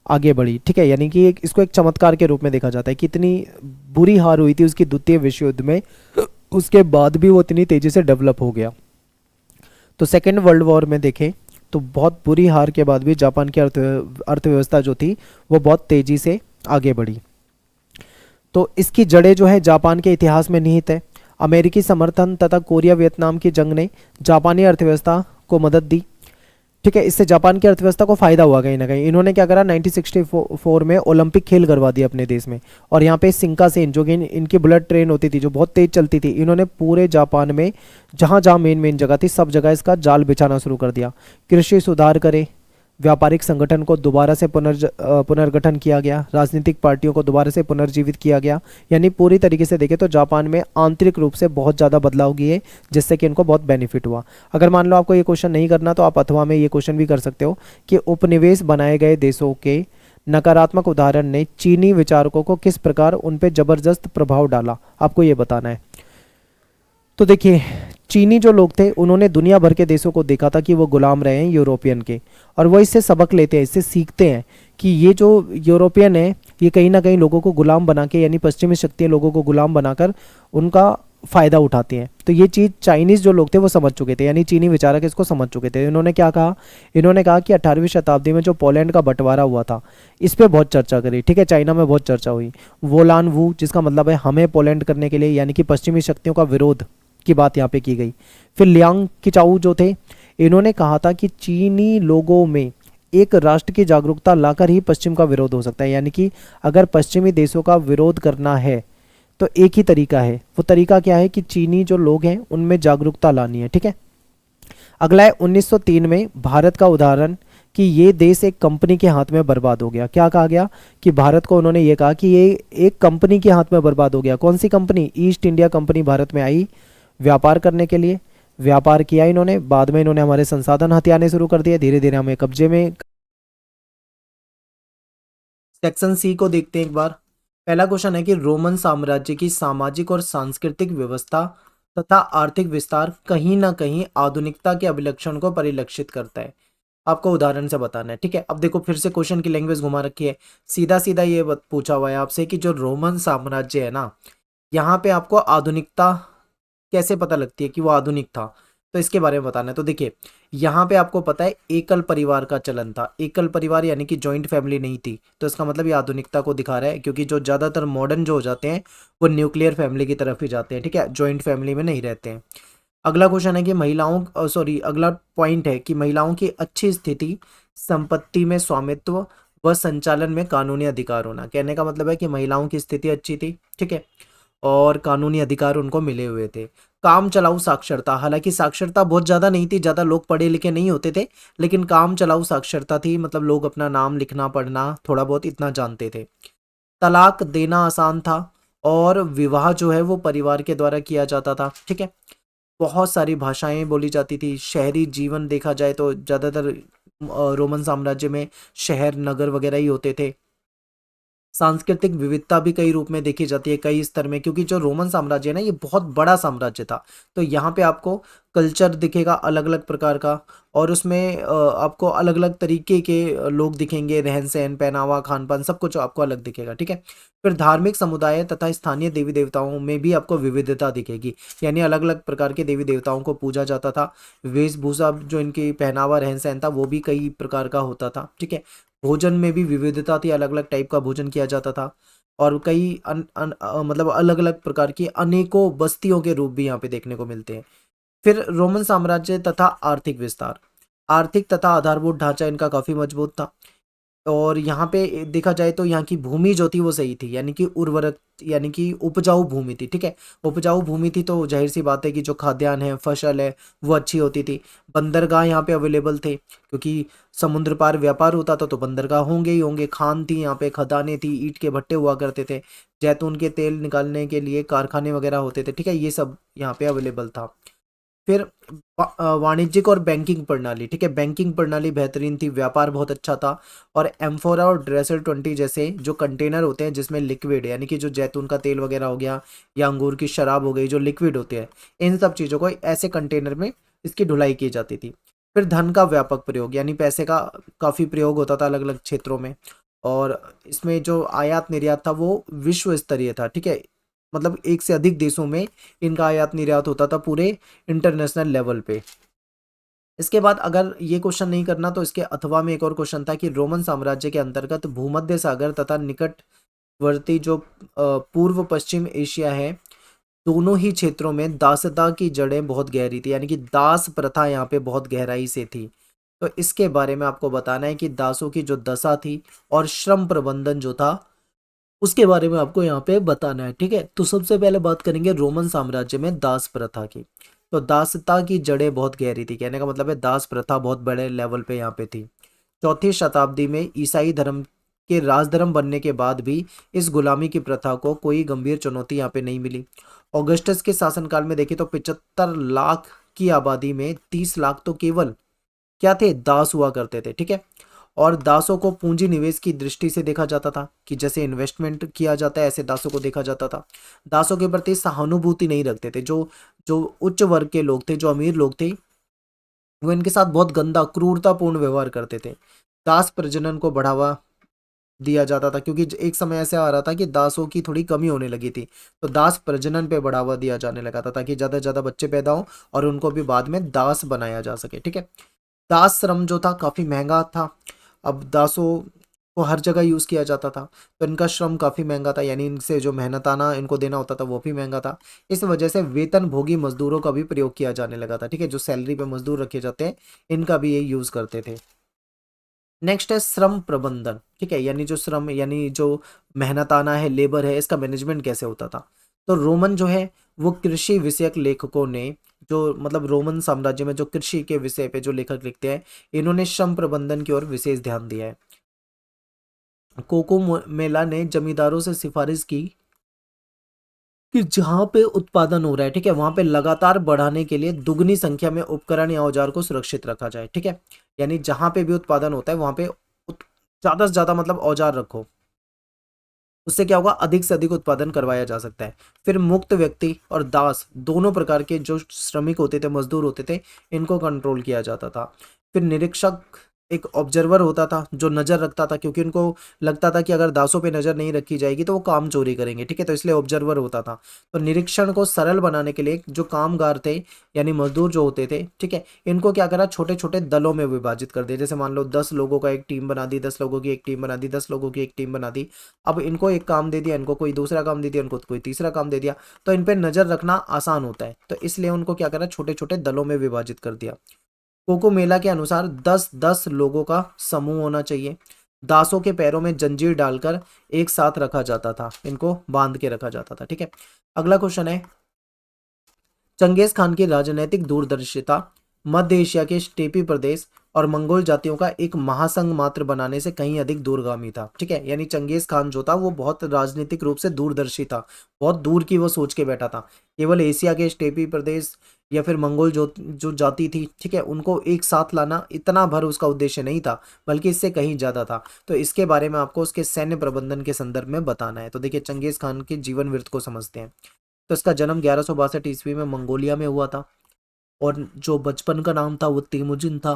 आगे बढ़ी। ठीक है, यानी कि इसको एक चमत्कार के रूप में देखा जाता है कि इतनी बुरी हार हुई थी उसकी द्वितीय विश्व युद्ध में, उसके बाद भी वो इतनी तेजी से डेवलप हो गया। तो सेकेंड वर्ल्ड वॉर में देखें तो बहुत बुरी हार के बाद भी जापान की अर्थव्यवस्था जो थी वो बहुत तेजी से आगे बढ़ी। तो इसकी जड़ें जो है जापान के इतिहास में निहित है। अमेरिकी समर्थन तथा कोरिया वियतनाम की जंग ने जापानी अर्थव्यवस्था को मदद दी। ठीक है, इससे जापान की अर्थव्यवस्था को फायदा हुआ कहीं ना कहीं। इन्होंने क्या करा, 1964 में ओलंपिक खेल करवा दिए अपने देश में, और यहाँ पे सिंकासेन जो कि इनकी बुलेट ट्रेन होती थी जो बहुत तेज चलती थी, इन्होंने पूरे जापान में जहाँ जहाँ मेन मेन जगह थी सब जगह इसका जाल बिछाना शुरू कर दिया। कृषि सुधार करे, व्यापारिक संगठन को दोबारा से पुनर्गठन किया गया, राजनीतिक पार्टियों को दोबारा से पुनर्जीवित किया गया। यानी पूरी तरीके से देखें तो जापान में आंतरिक रूप से बहुत ज़्यादा बदलाव किए, जिससे कि इनको बहुत बेनिफिट हुआ। अगर मान लो आपको ये क्वेश्चन नहीं करना तो आप अथवा में ये क्वेश्चन भी कर सकते हो कि उपनिवेश बनाए गए देशों के नकारात्मक उदाहरण ने चीनी विचारकों को किस प्रकार उन पर जबरदस्त प्रभाव डाला, आपको ये बताना है। तो देखिए, चीनी जो लोग थे उन्होंने दुनिया भर के देशों को देखा था कि वो गुलाम रहे हैं यूरोपियन के, और वो इससे सबक लेते हैं, इससे सीखते हैं कि ये जो यूरोपियन है ये कहीं ना कहीं लोगों को गुलाम बना के, यानी पश्चिमी शक्तियाँ लोगों को गुलाम बनाकर उनका फ़ायदा उठाती हैं। तो ये चीज़ चाइनीज़ जो लोग थे वो समझ चुके थे, यानी चीनी विचारक इसको समझ चुके थे। इन्होंने क्या कहा, इन्होंने कहा कि 18वीं शताब्दी में जो पोलैंड का बंटवारा हुआ था इस पर बहुत चर्चा करी। ठीक है, चाइना में बहुत चर्चा हुई। वोलान वू, जिसका मतलब है हमें पोलैंड करने के लिए, यानी कि पश्चिमी शक्तियों का विरोध की बात यहाँ पे की गई। फिर लियांग किचाऊ जो थे, इन्होंने कहा था कि चीनी लोगों में एक राष्ट्र की जागरूकता लाकर ही पश्चिम का विरोध हो सकता है। यानी कि अगर पश्चिमी देशों का विरोध करना है तो एक ही तरीका है, वो तरीका क्या है कि चीनी जो लोग हैं उनमें जागरूकता लानी है। ठीक है, अगला है 1903 में भारत का उदाहरण कि ये देश एक कंपनी के हाथ में बर्बाद हो गया। क्या कहा गया कि भारत को उन्होंने ये कहा कि ये एक कंपनी के हाथ में बर्बाद हो गया। कौन सी company? East India company Bharat में आई व्यापार करने के लिए। व्यापार किया इन्होंने, बाद में इन्होंने हमारे संसाधन हथियाने शुरू कर दिए, धीरे धीरे हमें कब्जे में। सेक्शन सी को देखते हैं एक बार। पहला क्वेश्चन है कि रोमन साम्राज्य की सामाजिक और सांस्कृतिक व्यवस्था तथा आर्थिक विस्तार कहीं ना कहीं आधुनिकता के अभिलक्षण को परिलक्षित करता है। आपको उदाहरण से बताना है। ठीक है, अब देखो फिर से क्वेश्चन की लैंग्वेज घुमा रखी है। सीधा सीधा ये पूछा हुआ है आपसे कि जो रोमन साम्राज्य है ना, यहाँ पे आपको आधुनिकता कैसे पता लगती है कि वो आधुनिक था, तो इसके बारे में बताना है। तो देखिए, यहाँ पे आपको पता है एकल परिवार का चलन था। एकल परिवार यानी कि जॉइंट फैमिली नहीं थी, तो इसका मतलब ये आधुनिकता को दिखा रहा है, क्योंकि जो ज़्यादातर मॉडर्न जो हो जाते हैं वो न्यूक्लियर फैमिली की तरफ ही जाते हैं। ठीक है, जॉइंट फैमिली में नहीं रहते हैं। अगला क्वेश्चन है कि अगला पॉइंट है कि महिलाओं की अच्छी स्थिति, संपत्ति में स्वामित्व व संचालन में कानूनी अधिकार होना। कहने का मतलब है कि महिलाओं की स्थिति अच्छी थी। ठीक है, और कानूनी अधिकार उनको मिले हुए थे। काम चलाऊ साक्षरता, हालांकि साक्षरता बहुत ज़्यादा नहीं थी, ज़्यादा लोग पढ़े लिखे नहीं होते थे, लेकिन काम चलाऊ साक्षरता थी, मतलब लोग अपना नाम लिखना पढ़ना थोड़ा बहुत इतना जानते थे। तलाक देना आसान था, और विवाह जो है वो परिवार के द्वारा किया जाता था। ठीक है, बहुत सारी भाषाएं बोली जाती थी। शहरी जीवन देखा जाए तो ज़्यादातर रोमन साम्राज्य में शहर नगर वगैरह ही होते थे। सांस्कृतिक विविधता भी कई रूप में देखी जाती है, कई स्तर में, क्योंकि जो रोमन साम्राज्य है ना ये बहुत बड़ा साम्राज्य था। तो यहाँ पे आपको कल्चर दिखेगा अलग अलग प्रकार का, और उसमें आपको अलग अलग तरीके के लोग दिखेंगे, रहन सहन, पहनावा, खान पान, सब कुछ आपको अलग दिखेगा। ठीक है, फिर धार्मिक समुदाय तथा स्थानीय देवी देवताओं में भी आपको विविधता दिखेगी, यानी अलग अलग प्रकार के देवी देवताओं को पूजा जाता था। वेशभूषा जो इनकी पहनावा रहन सहन था वो भी कई प्रकार का होता था। ठीक है, भोजन में भी विविधता थी, अलग अलग टाइप का भोजन किया जाता था, और कई मतलब अलग अलग प्रकार की अनेकों बस्तियों के रूप भी यहाँ पे देखने को मिलते हैं। फिर रोमन साम्राज्य तथा आर्थिक विस्तार। आर्थिक तथा आधारभूत ढांचा इनका काफी मजबूत था, और यहाँ पे देखा जाए तो यहाँ की भूमि जो थी वो सही थी, यानी कि उर्वरक, यानी कि उपजाऊ भूमि थी। ठीक है, उपजाऊ भूमि थी तो जाहिर सी बात है कि जो खाद्यान्न है, फसल है, वो अच्छी होती थी। बंदरगाह यहाँ पे अवेलेबल थे, क्योंकि समुद्र पार व्यापार होता था तो बंदरगाह होंगे ही होंगे। खान थी यहाँ पे, खदानें थी, ईंट के भट्टे हुआ करते थे, जैतून के तेल निकालने के लिए कारखाने वगैरह होते थे। ठीक है, ये सब यहाँ पे अवेलेबल था। फिर वाणिज्यिक और बैंकिंग प्रणाली। ठीक है, बैंकिंग प्रणाली बेहतरीन थी, व्यापार बहुत अच्छा था। और एम्फोरा और ड्रेसर 20 जैसे जो कंटेनर होते हैं जिसमें लिक्विड, यानी कि जो जैतून का तेल वगैरह हो गया या अंगूर की शराब हो गई, जो लिक्विड होते हैं, इन सब चीज़ों को ऐसे कंटेनर में इसकी ढुलाई की जाती थी। फिर धन का व्यापक प्रयोग, यानी पैसे का काफ़ी प्रयोग होता था अलग अलग क्षेत्रों में। और इसमें जो आयात निर्यात था वो विश्व स्तरीय था। ठीक है, मतलब एक से अधिक देशों में इनका आयात निर्यात होता था पूरे इंटरनेशनल लेवल पे। इसके बाद अगर ये क्वेश्चन नहीं करना तो इसके अथवा में एक और क्वेश्चन था कि रोमन साम्राज्य के अंतर्गत भूमध्य सागर तथा निकटवर्ती जो पूर्व पश्चिम एशिया है, दोनों ही क्षेत्रों में दासता की जड़ें बहुत गहरी थी, यानी कि दास प्रथा यहाँ पे बहुत गहराई से थी। तो इसके बारे में आपको बताना है कि दासों की जो दशा थी और श्रम प्रबंधन जो था उसके बारे में आपको यहाँ पे बताना है। ठीक है, तो सबसे पहले बात करेंगे रोमन साम्राज्य में दास प्रथा की। तो दासता की जड़ें बहुत गहरी थी, कहने का मतलब है दास प्रथा बहुत बड़े लेवल पे यहाँ पे थी। चौथी शताब्दी में ईसाई धर्म के राजधर्म बनने के बाद भी इस गुलामी की प्रथा को कोई गंभीर चुनौती यहाँ पे नहीं मिली। ऑगस्टस के शासनकाल में देखें तो 75 लाख की आबादी में 30 लाख तो केवल क्या थे, दास हुआ करते थे। ठीक है, और दासों को पूंजी निवेश की दृष्टि से देखा जाता था, कि जैसे इन्वेस्टमेंट किया जाता है ऐसे दासों को देखा जाता था। दासों के प्रति सहानुभूति नहीं रखते थे। जो जो उच्च वर्ग के लोग थे, जो अमीर लोग थे, वो इनके साथ बहुत गंदा क्रूरतापूर्ण व्यवहार करते थे। दास प्रजनन को बढ़ावा दिया जाता था, क्योंकि एक समय ऐसा आ रहा था कि दासों की थोड़ी कमी होने लगी थी, तो दास प्रजनन पे बढ़ावा दिया जाने लगा था ताकि ज्यादा से ज्यादा बच्चे पैदा हों और उनको भी बाद में दास बनाया जा सके। ठीक है, दास श्रम जो था काफी महंगा था। अब दासों को हर जगह यूज किया जाता था, तो इनका श्रम काफी महंगा था, यानी इनसे जो मेहनताना इनको देना होता था वो भी महंगा था। इस वजह से वेतन भोगी मजदूरों का भी प्रयोग किया जाने लगा था। ठीक है, जो सैलरी पे मजदूर रखे जाते हैं इनका भी ये यूज करते थे। नेक्स्ट है श्रम प्रबंधन। ठीक है, यानी जो श्रम, यानी जो मेहनताना है, लेबर है, इसका मैनेजमेंट कैसे होता था। तो रोमन जो है वो कृषि विषयक लेखकों ने, जो मतलब रोमन साम्राज्य में जो कृषि के विषय पे जो लेखक लिखते हैं, इन्होंने श्रम प्रबंधन की ओर विशेष ध्यान दिया है। कोको मेला ने जमींदारों से सिफारिश की कि जहां पे उत्पादन हो रहा है, ठीक है, वहां पे लगातार बढ़ाने के लिए दुगनी संख्या में उपकरण या औजार को सुरक्षित रखा जाए। ठीक है, यानी जहां पे भी उत्पादन होता है वहां पे ज्यादा से ज्यादा मतलब औजार रखो, उससे क्या होगा, अधिक से अधिक उत्पादन करवाया जा सकता है। फिर मुक्त व्यक्ति और दास दोनों प्रकार के जो श्रमिक होते थे, मजदूर होते थे, इनको कंट्रोल किया जाता था। फिर निरीक्षक एक ऑब्जर्वर होता था जो नजर रखता था, क्योंकि उनको लगता था कि अगर दासों पे नजर नहीं रखी जाएगी तो वो काम चोरी करेंगे। ठीक है, तो इसलिए ऑब्जर्वर होता था। तो निरीक्षण को सरल बनाने के लिए जो कामगार थे, यानी मजदूर जो होते थे, ठीक है, इनको क्या करा, छोटे छोटे दलों में विभाजित कर दिया। जैसे मान लो 10 लोगों का एक टीम बना दी, 10 लोगों की एक टीम बना दी, 10 लोगों की एक टीम बना दी। अब इनको एक काम दे दिया, इनको कोई दूसरा काम दे दिया, इनको कोई तीसरा काम दे दिया, तो इन पे नजर रखना आसान होता है, तो इसलिए उनको क्या करा, छोटे छोटे दलों में विभाजित कर दिया। कोको मेला के अनुसार 10-10 लोगों का समूह होना चाहिए। दासों के पैरों में जंजीर डालकर एक साथ रखा जाता था, इनको बांध के रखा जाता था। ठीक है, अगला क्वेश्चन है, चंगेज खान की राजनैतिक दूरदर्शिता मध्य एशिया के स्टेपी प्रदेश और मंगोल जातियों का एक महासंघ मात्र बनाने से कहीं अधिक दूरगामी था। ठीक है, यानी चंगेज खान जो था वो बहुत राजनीतिक रूप से दूरदर्शी था, बहुत दूर की वो सोच के बैठा था। केवल एशिया के स्टेपी प्रदेश या फिर मंगोल जो जो जाति थी, ठीक है, उनको एक साथ लाना, इतना भर उसका उद्देश्य नहीं था, बल्कि इससे कहीं ज्यादा था। तो इसके बारे में आपको उसके सैन्य प्रबंधन के संदर्भ में बताना है। तो देखिए, चंगेज खान के जीवन वृत्त को समझते हैं। तो इसका जन्म 1162 ईस्वी में मंगोलिया में हुआ था, और जो बचपन का नाम था वो तेमुजिन था।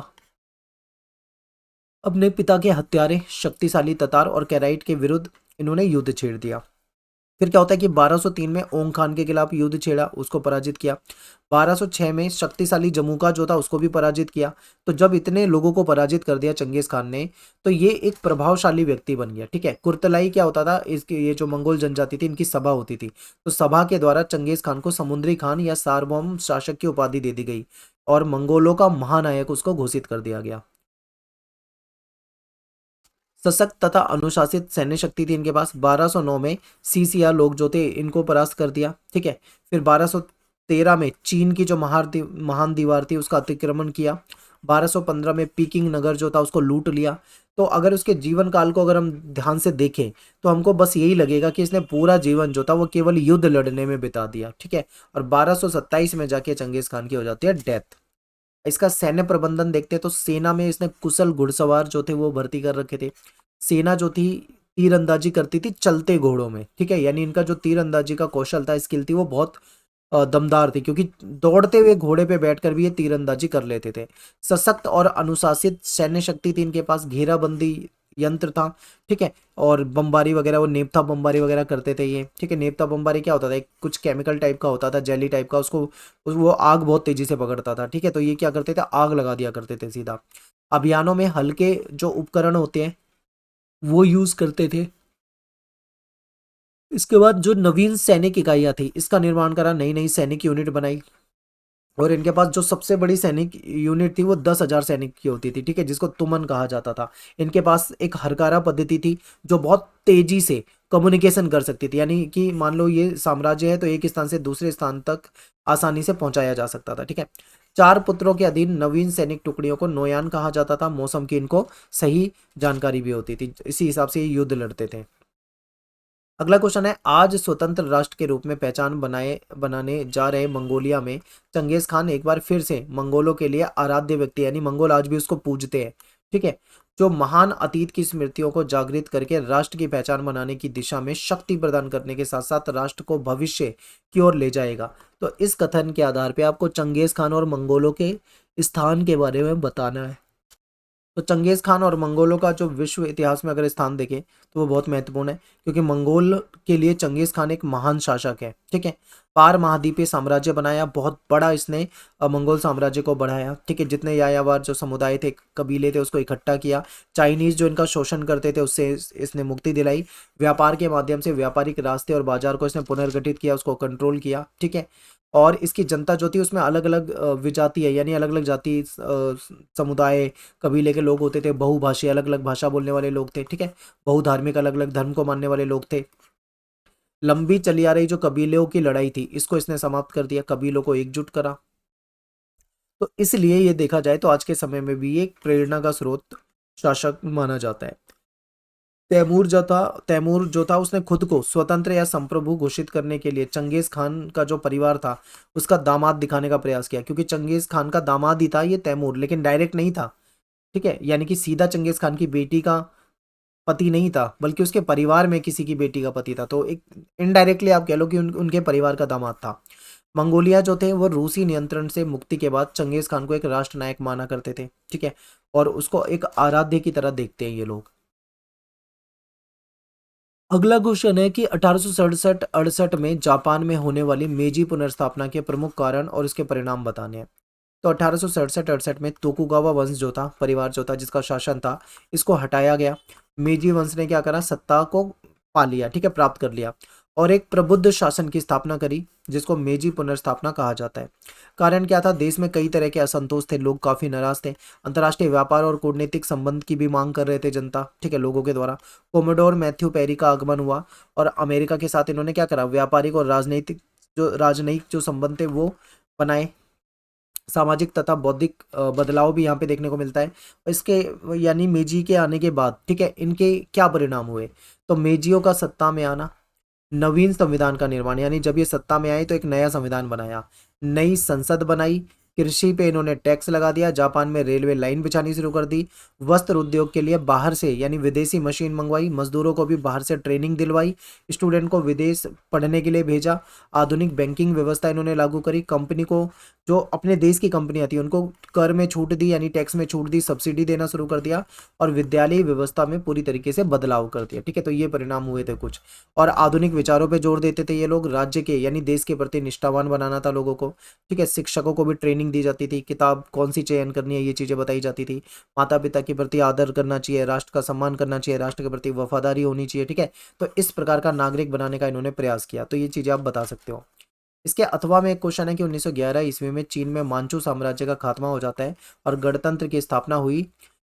अपने पिता के हत्यारे, शक्तिशाली ततार और कैराइट के विरुद्ध इन्होंने युद्ध छेड़ दिया। फिर क्या होता है कि 1203 में ओंग खान के खिलाफ युद्ध छेड़ा, उसको पराजित किया। 1206 में शक्तिशाली जमुका जो था उसको भी पराजित किया। तो जब इतने लोगों को पराजित कर दिया चंगेज खान ने, तो ये एक प्रभावशाली व्यक्ति बन गया। ठीक है, कुर्तलाई क्या होता था, इसके ये जो मंगोल जनजाति थी इनकी सभा होती थी, तो सभा के द्वारा चंगेज खान को समुद्री खान या सार्वभौम शासक की उपाधि दे दी गई और मंगोलों का महानायक उसको घोषित कर दिया गया। सशक्त तथा अनुशासित सैन्य शक्ति थी इनके पास। 1209 में सीसिया लोग जो थे इनको परास्त कर दिया। ठीक है, फिर 1213 में चीन की जो महान दीवार थी उसका अतिक्रमण किया। 1215 में पीकिंग नगर जो था उसको लूट लिया। तो अगर उसके जीवन काल को अगर हम ध्यान से देखें तो हमको बस यही लगेगा कि इसने पूरा जीवन जो था वो केवल युद्ध लड़ने में बिता दिया। ठीक है, और 1227 में जाके चंगेज खान की हो जाती है डेथ। इसका सैन्य प्रबंधन देखते हैं तो सेना में इसने कुशल घुड़सवार जो थे वो भर्ती कर रखे थे। सेना जो थी तीरंदाजी करती थी चलते घोड़ों में। ठीक है, यानी इनका जो तीरंदाजी का कौशल था, स्किल थी, वो बहुत दमदार थी, क्योंकि दौड़ते हुए घोड़े पे बैठकर भी ये तीरंदाजी कर लेते थे। सशक्त और अनुशासित सैन्य शक्ति थी इनके पास, घेराबंदी यंत्र था। ठीक है, और बमबारी वगैरह, वो नेपथा बमबारी वगैरह करते थे ये। ठीक है, नेपथा बमबारी क्या होता था, एक कुछ केमिकल टाइप का होता था, जेली टाइप का, उसको वो आग बहुत तेजी से पकड़ता था। ठीक है, तो ये क्या करते थे, आग लगा दिया करते थे सीधा। अभियानों में हल्के जो उपकरण होते हैं वो यूज करते थे। इसके बाद जो नवीन सैनिक इकाइयां थी इसका निर्माण करा, नई नई सैनिक यूनिट बनाई। और इनके पास जो सबसे बड़ी सैनिक यूनिट थी वो 10,000 सैनिक की होती थी। ठीक है, जिसको तुमन कहा जाता था। इनके पास एक हरकारा पद्धति थी जो बहुत तेजी से कम्युनिकेशन कर सकती थी, यानी कि मान लो ये साम्राज्य है तो एक स्थान से दूसरे स्थान तक आसानी से पहुंचाया जा सकता था। ठीक है, चार पुत्रों के अधीन नवीन सैनिक टुकड़ियों को नोयान कहा जाता था। मौसम की इनको सही जानकारी भी होती थी, इसी हिसाब से ये युद्ध लड़ते थे। अगला क्वेश्चन है, आज स्वतंत्र राष्ट्र के रूप में पहचान बनाने जा रहे मंगोलिया में चंगेज खान एक बार फिर से मंगोलों के लिए आराध्य व्यक्ति, यानी मंगोल आज भी उसको पूजते हैं। ठीक है, जो महान अतीत की स्मृतियों को जागृत करके राष्ट्र की पहचान बनाने की दिशा में शक्ति प्रदान करने के साथ साथ राष्ट्र को भविष्य की ओर ले जाएगा। तो इस कथन के आधार पर आपको चंगेज खान और मंगोलों के स्थान के बारे में बताना है। तो चंगेज खान और मंगोलों का जो विश्व इतिहास में अगर स्थान देखें तो वो बहुत महत्वपूर्ण है, क्योंकि मंगोल के लिए चंगेज खान एक महान शासक है। ठीक है, पार महाद्वीपीय साम्राज्य बनाया, बहुत बड़ा इसने मंगोल साम्राज्य को बढ़ाया। ठीक है, जितने यायावर जो समुदाय थे, कबीले थे, उसको इकट्ठा किया। चाइनीज जो इनका शोषण करते थे उससे इसने मुक्ति दिलाई। व्यापार के माध्यम से व्यापारिक रास्ते और बाजार को इसने पुनर्गठित किया, उसको कंट्रोल किया। ठीक है, और इसकी जनता जो थी उसमें अलग अलग विजाति है, यानी अलग अलग जाति समुदाय कबीले के लोग होते थे। बहुभाषी, अलग अलग भाषा बोलने वाले लोग थे। ठीक है, बहुधार्मिक, अलग अलग धर्म को मानने वाले लोग थे। लंबी चली आ रही जो कबीलों की लड़ाई थी इसको इसने समाप्त कर दिया, कबीलों को एकजुट करा। तो इसलिए ये देखा जाए तो आज के समय में भी एक प्रेरणा का स्रोत शासक माना जाता है। तैमूर जो था उसने खुद को स्वतंत्र या संप्रभु घोषित करने के लिए चंगेज खान का जो परिवार था उसका दामाद दिखाने का प्रयास किया, क्योंकि चंगेज खान का दामाद ही था ये तैमूर, लेकिन डायरेक्ट नहीं था। ठीक है, यानी कि सीधा चंगेज खान की बेटी का पति नहीं था, बल्कि उसके परिवार में किसी की बेटी का पति था। तो एक इनडायरेक्टली आप कह लो कि उनके परिवार का दामाद था। मंगोलिया जो थे वो रूसी नियंत्रण से मुक्ति के बाद चंगेज खान को एक राष्ट्र नायक माना करते थे। ठीक है, और उसको एक आराध्य की तरह देखते हैं ये लोग। अगला क्वेश्चन है कि 1867-68 में जापान में होने वाली मेजी पुनर्स्थापना के प्रमुख कारण और इसके परिणाम बताने हैं। तो 1867-68 में तोकुगावा वंश जो था, परिवार जो था जिसका शासन था, इसको हटाया गया। मेजी वंश ने क्या करा, सत्ता को पा लिया। ठीक है, प्राप्त कर लिया और एक प्रबुद्ध शासन की स्थापना करी जिसको मेजी पुनर्स्थापना कहा जाता है। कारण क्या था, देश में कई तरह के असंतोष थे, लोग काफी नाराज थे। अंतर्राष्ट्रीय व्यापार और कूटनीतिक संबंध की भी मांग कर रहे थे जनता। ठीक है, लोगों के द्वारा। कोमोडोर मैथ्यू पेरी का आगमन हुआ और अमेरिका के साथ इन्होंने क्या करा, व्यापारिक और राजनयिक जो संबंध थे वो बनाए। सामाजिक तथा बौद्धिक बदलाव भी यहाँ पे देखने को मिलता है इसके, यानी मेजी के आने के बाद। ठीक है, इनके क्या परिणाम हुए, तो मेजियों का सत्ता में आना, नवीन संविधान का निर्माण, यानी जब ये सत्ता में आए तो एक नया संविधान बनाया, नई संसद बनाई, कृषि पे इन्होंने टैक्स लगा दिया, जापान में रेलवे लाइन बिछानी शुरू कर दी, वस्त्र उद्योग के लिए बाहर से यानी विदेशी मशीन मंगवाई, मजदूरों को भी बाहर से ट्रेनिंग दिलवाई, स्टूडेंट को विदेश पढ़ने के लिए भेजा, आधुनिक बैंकिंग व्यवस्था इन्होंने लागू करी, कंपनी को जो अपने देश की कंपनियां थी उनको कर में छूट दी यानी टैक्स में छूट दी, सब्सिडी देना शुरू कर दिया, और विद्यालय व्यवस्था में पूरी तरीके से बदलाव कर दिया। ठीक है, तो ये परिणाम हुए थे कुछ। और आधुनिक विचारों पे जोर देते थे ये लोग, राज्य के यानी देश के प्रति निष्ठावान बनाना था लोगों को। ठीक है, शिक्षकों को भी ट्रेनिंग दी जाती थी, किताब कौन सी चयन करनी है ये चीज़ें बताई जाती थी, माता पिता के प्रति आदर करना चाहिए, राष्ट्र का सम्मान करना चाहिए, राष्ट्र के प्रति वफादारी होनी चाहिए। ठीक है, तो इस प्रकार का नागरिक बनाने का इन्होंने प्रयास किया। तो ये चीज़ें आप बता सकते हो। इसके अथवा में एक क्वेश्चन है कि 1911 ईस्वी में चीन में मांचू साम्राज्य का खात्मा हो जाता है और गणतंत्र की स्थापना हुई,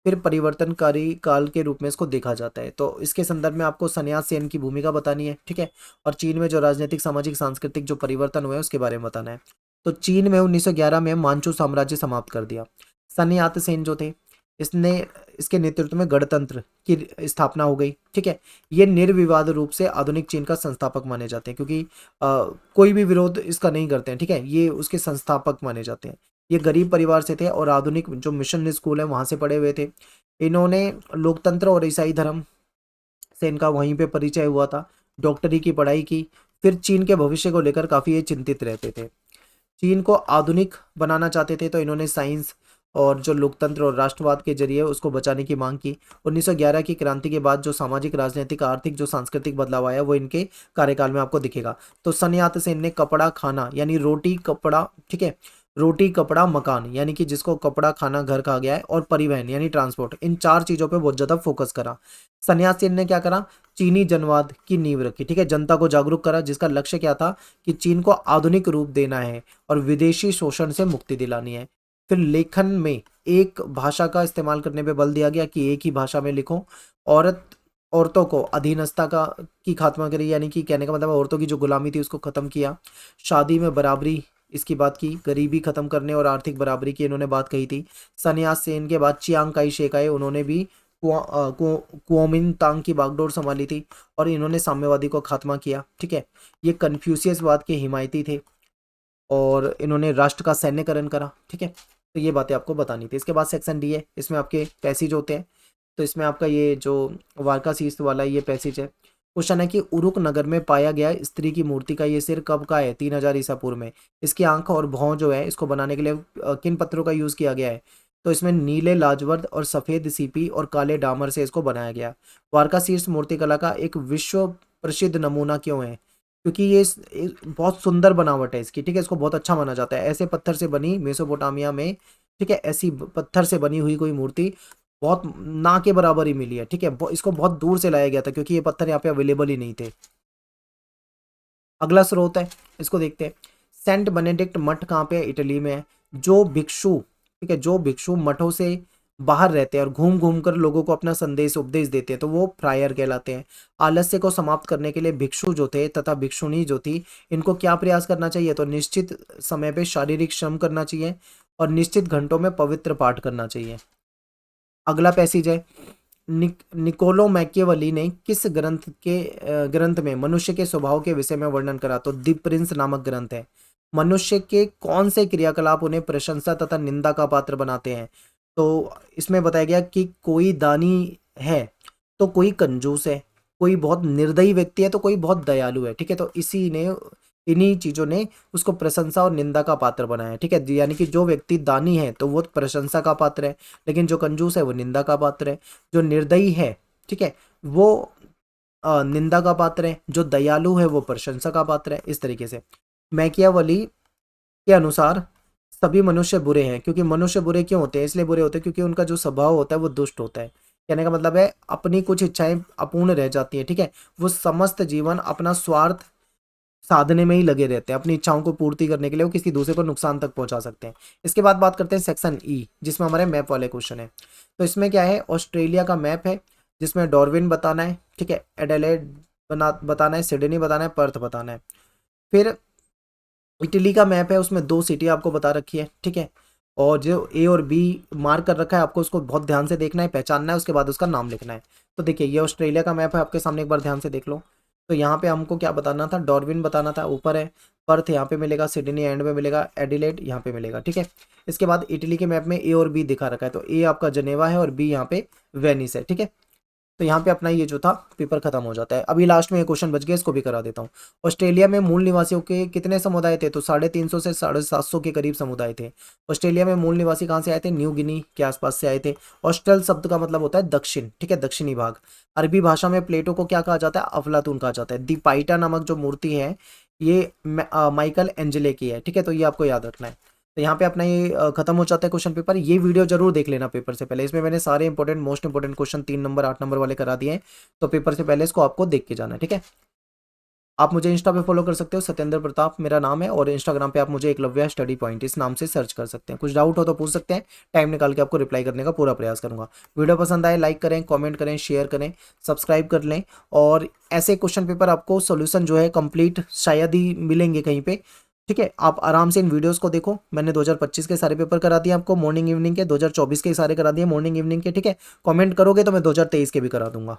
फिर परिवर्तनकारी काल के रूप में इसको देखा जाता है। तो इसके संदर्भ में आपको सन्यास सेन की भूमिका बतानी है। ठीक है, और चीन में जो राजनीतिक सामाजिक सांस्कृतिक जो परिवर्तन हुए उसके बारे में बताना है। तो चीन में 1911 में मांचू साम्राज्य समाप्त कर दिया। सन्यात सेन जो थे, इसने इसके नेतृत्व में गणतंत्र की स्थापना हो गई। ठीक है, ये निर्विवाद रूप से आधुनिक चीन का संस्थापक माने जाते हैं, क्योंकि कोई भी विरोध इसका नहीं करते हैं। ठीक है, ये उसके संस्थापक माने जाते हैं। ये गरीब परिवार से थे और आधुनिक जो मिशन स्कूल है वहां से पढ़े हुए थे। इन्होंने लोकतंत्र और ईसाई धर्म से इनका वहीं पे परिचय हुआ था, डॉक्टरी की पढ़ाई की, फिर चीन के भविष्य को लेकर काफी ये चिंतित रहते थे। चीन को आधुनिक बनाना चाहते थे, तो इन्होंने साइंस और जो लोकतंत्र और राष्ट्रवाद के जरिए उसको बचाने की मांग की। 1911 की क्रांति के बाद जो सामाजिक राजनीतिक आर्थिक जो सांस्कृतिक बदलाव आया वो इनके कार्यकाल में आपको दिखेगा। तो सन यात सेन ने कपड़ा खाना यानी रोटी कपड़ा, ठीक है, रोटी कपड़ा मकान यानी कि जिसको कपड़ा खाना घर कहा गया है, और परिवहन यानी ट्रांसपोर्ट, इन चार चीजों पे बहुत ज्यादा फोकस करा। सन्यास सेन ने क्या करा, चीनी जनवाद की नींव रखी। ठीक है, जनता को जागरूक करा, जिसका लक्ष्य क्या था कि चीन को आधुनिक रूप देना है और विदेशी शोषण से मुक्ति दिलानी है। फिर लेखन में एक भाषा का इस्तेमाल करने पे बल दिया गया कि एक ही भाषा में लिखो। औरतों को अधीनस्था का की खात्मा करी, यानी कि कहने का मतलब औरतों की जो गुलामी थी उसको खत्म किया। शादी में बराबरी इसकी बात की, गरीबी खत्म करने और आर्थिक बराबरी की इन्होंने बात कही थी। सन्यास सेन के बाद चियांग काई शेक आए, उन्होंने भी कुओमिंतांग की बागडोर संभाली थी और इन्होंने साम्यवादी को खात्मा किया। ठीक है, ये कन्फ्यूशियसवाद के हिमायती थे और इन्होंने राष्ट्र का सैन्यकरण करा। ठीक है, तो ये बातें आपको बतानी थी। इसके बाद सेक्शन डी है, इसमें आपके पैसेज होते हैं। तो इसमें आपका ये जो वारकाशीस वाला ये पैसेज है। क्वेश्चन है कि उरुक नगर में पाया गया स्त्री की मूर्ति का ये सिर कब का है, 3000 ईसा पूर्व में। इसकी आंख और भौं जो है इसको बनाने के लिए किन पत्थरों का यूज किया गया है, तो इसमें नीले लाजवर्द और सफेद सीपी और काले डामर से इसको बनाया गया। वारकाशीस मूर्तिकला का एक विश्व प्रसिद्ध नमूना क्यों है, क्योंकि ये बहुत सुंदर बनावट है इसकी। ठीक है, इसको बहुत अच्छा माना जाता है। ऐसे पत्थर से बनी मेसोपोटामिया में, ठीक है, ऐसी पत्थर से बनी हुई कोई मूर्ति बहुत ना के बराबर ही मिली है। ठीक है, इसको बहुत दूर से लाया गया था क्योंकि ये पत्थर यहाँ पे अवेलेबल ही नहीं थे। अगला स्रोत है, इसको देखते हैं। सेंट बेनेडिक्ट मठ कहाँ पे है, इटली में है। जो भिक्षु, ठीक है, जो भिक्षु मठों से बाहर रहते हैं और घूम घूम कर लोगों को अपना संदेश उपदेश देते हैं तो वो फ्रायर कहलाते हैं। आलस्य को समाप्त करने के लिए भिक्षु जो थे तथा भिक्षुणी जो थी, इनको क्या प्रयास करना चाहिए, तो निश्चित समय पे शारीरिक श्रम करना चाहिए और निश्चित घंटों में पवित्र पाठ करना चाहिए। अगला पैसेज है, निकोलो मैकियावेली ने किस ग्रंथ में मनुष्य के स्वभाव के विषय में वर्णन करा, तो द प्रिंस नामक ग्रंथ है। मनुष्य के कौन से क्रियाकलाप उन्हें प्रशंसा तथा निंदा का पात्र बनाते हैं, तो इसमें बताया गया कि कोई दानी है तो कोई कंजूस है, कोई बहुत निर्दयी व्यक्ति है तो कोई बहुत दयालु है। ठीक है, तो इन्हीं चीजों ने उसको प्रशंसा और निंदा का पात्र बनाया है। ठीक है, यानी कि जो व्यक्ति दानी है तो वो प्रशंसा का पात्र है, लेकिन जो कंजूस है वो निंदा का पात्र है। जो निर्दयी है, ठीक है, वो निंदा का पात्र है। जो दयालु है वो प्रशंसा का पात्र है। इस तरीके से मैकियावेली के अनुसार सभी मनुष्य बुरे हैं। क्योंकि मनुष्य बुरे क्यों होते हैं, इसलिए बुरे होते हैं क्योंकि उनका जो स्वभाव होता है वो दुष्ट होता है। कहने का मतलब है अपनी कुछ इच्छाएं अपूर्ण रह जाती हैं। ठीक है, वो समस्त जीवन अपना स्वार्थ साधने में ही लगे रहते हैं, अपनी इच्छाओं को पूर्ति करने के लिए वो किसी दूसरे को नुकसान तक पहुंचा सकते हैं। इसके बाद बात करते हैं सेक्शन ई, जिसमें हमारे मैप वाले क्वेश्चन है। तो इसमें क्या है, ऑस्ट्रेलिया का मैप है जिसमें डार्विन बताना है। ठीक है, एडिलेड बताना है, सिडनी बताना है, पर्थ बताना है। फिर इटली का मैप है, उसमें 2 सिटी आपको बता रखी है। ठीक है, और जो ए और बी मार्क कर रखा है आपको उसको बहुत ध्यान से देखना है, पहचानना है, उसके बाद उसका नाम लिखना है। तो देखिए ये ऑस्ट्रेलिया का मैप है आपके सामने, एक बार ध्यान से देख लो। तो यहाँ पे हमको क्या बताना था, डार्विन बताना था, ऊपर है। पर्थ यहाँ पे मिलेगा, सिडनी एंड में मिलेगा, एडिलेड यहाँ पे मिलेगा, ठीक है। इसके बाद इटली के मैप में ए और बी दिखा रखा है, तो ए आपका जनेवा है और बी यहाँ पे वेनिस है, ठीक है। तो यहाँ पे अपना ये जो था पेपर खत्म हो जाता है। अभी लास्ट में एक क्वेश्चन बच गया, इसको भी करा देता हूँ। ऑस्ट्रेलिया में मूल निवासियों के कितने समुदाय थे, तो 350 से 750 के करीब समुदाय थे। ऑस्ट्रेलिया में मूल निवासी कहाँ से आए थे, न्यू गिनी के आसपास से आए थे। ऑस्ट्रल शब्द का मतलब होता है दक्षिण, ठीक है, दक्षिणी भाग। अरबी भाषा में प्लेटो को क्या कहा जाता है, अफलातून कहा जाता है। दी पाइटा नामक जो मूर्ति है ये माइकल एंजेले की है, ठीक है, तो ये आपको याद रखना है। तो यहाँ पे अपना ये खत्म हो जाता है क्वेश्चन पेपर। ये वीडियो जरूर देख लेना पेपर से पहले, इसमें मैंने सारे important most important question 3 number 8 number वाले करा दिए हैं, तो पेपर से पहले इसको आपको देख के जाना है, ठीक है। आप मुझे इंस्टा पे फॉलो कर सकते हो, सत्येंद्र प्रताप मेरा नाम है, और इंस्टाग्राम पे आप मुझे एकलव्य स्टडी पॉइंट इस नाम से सर्च कर सकते हैं। कुछ डाउट हो तो पूछ सकते हैं, टाइम निकाल के आपको रिप्लाई करने का पूरा प्रयास करूंगा। वीडियो पसंद आए लाइक करें, कमेंट करें, शेयर करें, सब्सक्राइब कर लें। और ऐसे क्वेश्चन पेपर आपको सोल्यूशन जो है कंप्लीट शायद ही मिलेंगे कहीं पे, ठीक है। आप आराम से इन वीडियोस को देखो। मैंने 2025 के सारे पेपर करा दिए आपको मॉर्निंग इवनिंग के, 2024 के सारे करा दिए मॉर्निंग इवनिंग के, ठीक है। कमेंट करोगे तो मैं 2023 के भी करा दूंगा।